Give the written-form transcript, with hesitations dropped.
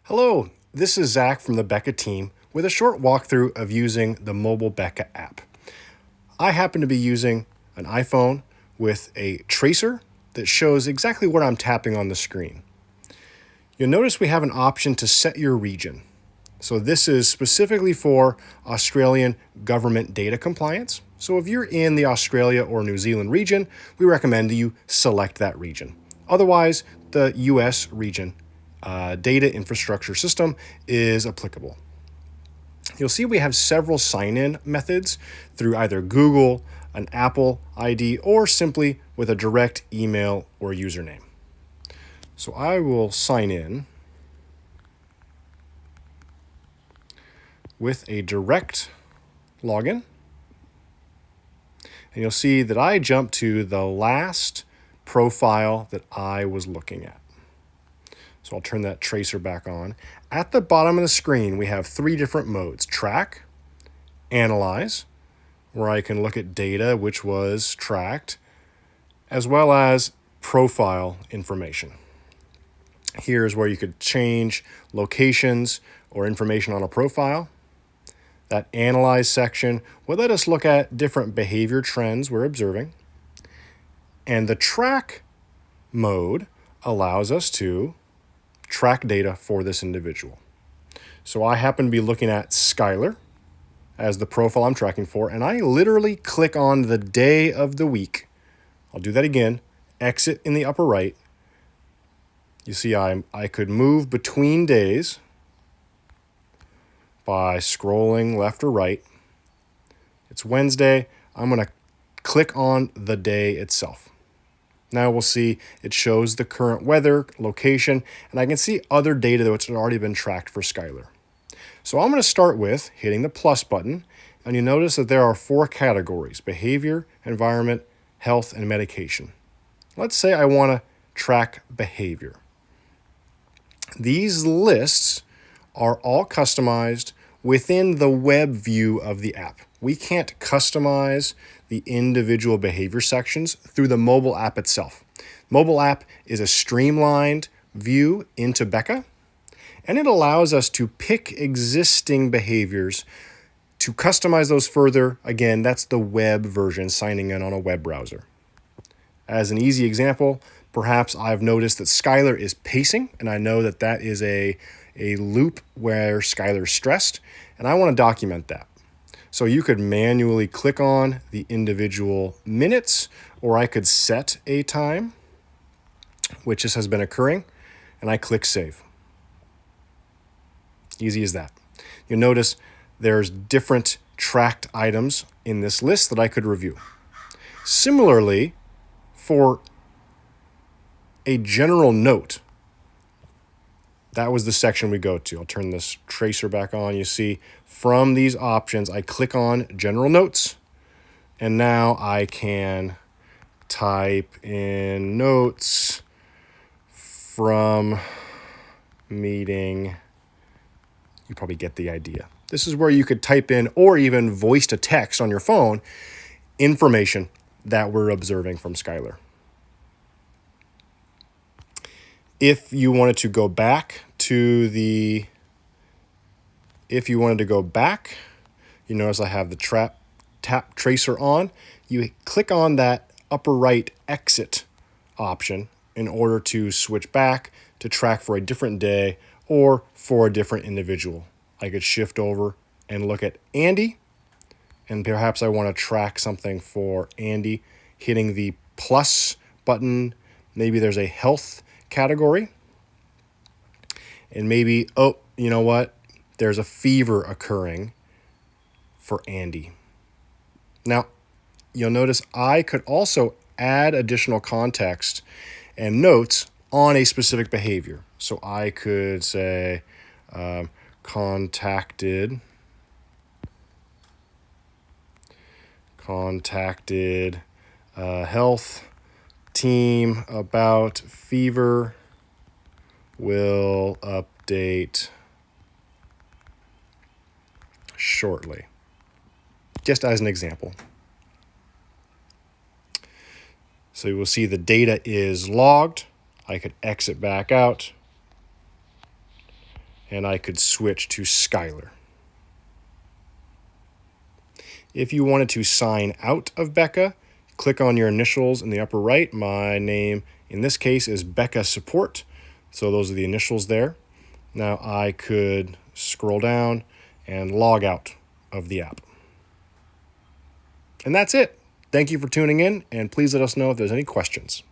Hello, this is Zach from the BEHCA team with a short walkthrough of using the mobile BEHCA app. I happen to be using an iPhone with a tracer that shows exactly what I'm tapping on the screen. You'll notice we have an option to set your region. So this is specifically for Australian government data compliance. So if you're in the Australia or New Zealand region, we recommend you select that region. Otherwise, the US region data infrastructure system is applicable. You'll see we have several sign-in methods through either Google, an Apple ID, or simply with a direct email or username. So I will sign in with a direct login. And you'll see that I jump to the last profile that I was looking at. So I'll turn that tracer back on. At the bottom of the screen, we have three different modes: track, analyze, where I can look at data which was tracked, as well as profile information. Here's where you could change locations or information on a profile. That analyze section will let us look at different behavior trends we're observing. And the track mode allows us to track data for this individual. So I happen to be looking at Skyler as the profile I'm tracking for, and I literally click on the day of the week. I'll do that again, exit in the upper right. You see I could move between days by scrolling left or right. It's Wednesday. I'm going to click on the day itself. Now we'll see it shows the current weather, location, and I can see other data that's already been tracked for Skyler. So I'm going to start with hitting the plus button, and you notice that there are four categories: behavior, environment, health, and medication. Let's say I want to track behavior. These lists are all customized within the web view of the app. We can't customize the individual behavior sections through the mobile app itself. Mobile app is a streamlined view into BEHCA, and it allows us to pick existing behaviors to customize those further. Again, that's the web version, signing in on a web browser. As an easy example, perhaps I've noticed that Skyler is pacing, and I know that that is a loop where Skyler is stressed, and I want to document that. So you could manually click on the individual minutes, or I could set a time, which this has been occurring, and I click save. Easy as that. You'll notice there's different tracked items in this list that I could review. Similarly, for a general note, that was the section we go to. I'll turn this tracer back on. You see, from these options, I click on General Notes, and now I can type in notes from meeting. You probably get the idea. This is where you could type in, or even voice to text on your phone, information that we're observing from Skyler. If you wanted to go back to you notice I have the tap tracer on. You click on that upper right exit option in order to switch back to track for a different day or for a different individual. I could shift over and look at Andy, and perhaps I want to track something for Andy, hitting the plus button. Maybe there's a health category, and maybe, oh, you know what? There's a fever occurring for Andy. Now, you'll notice I could also add additional context and notes on a specific behavior. So I could say contacted health team about fever, will update shortly. Just as an example. So you will see the data is logged. I could exit back out. and I could switch to Skyler. If you wanted to sign out of BEHCA, click on your initials in the upper right. My name in this case is BEHCA Support, so those are the initials there. Now I could scroll down and log out of the app. And that's it. Thank you for tuning in, and please let us know if there's any questions.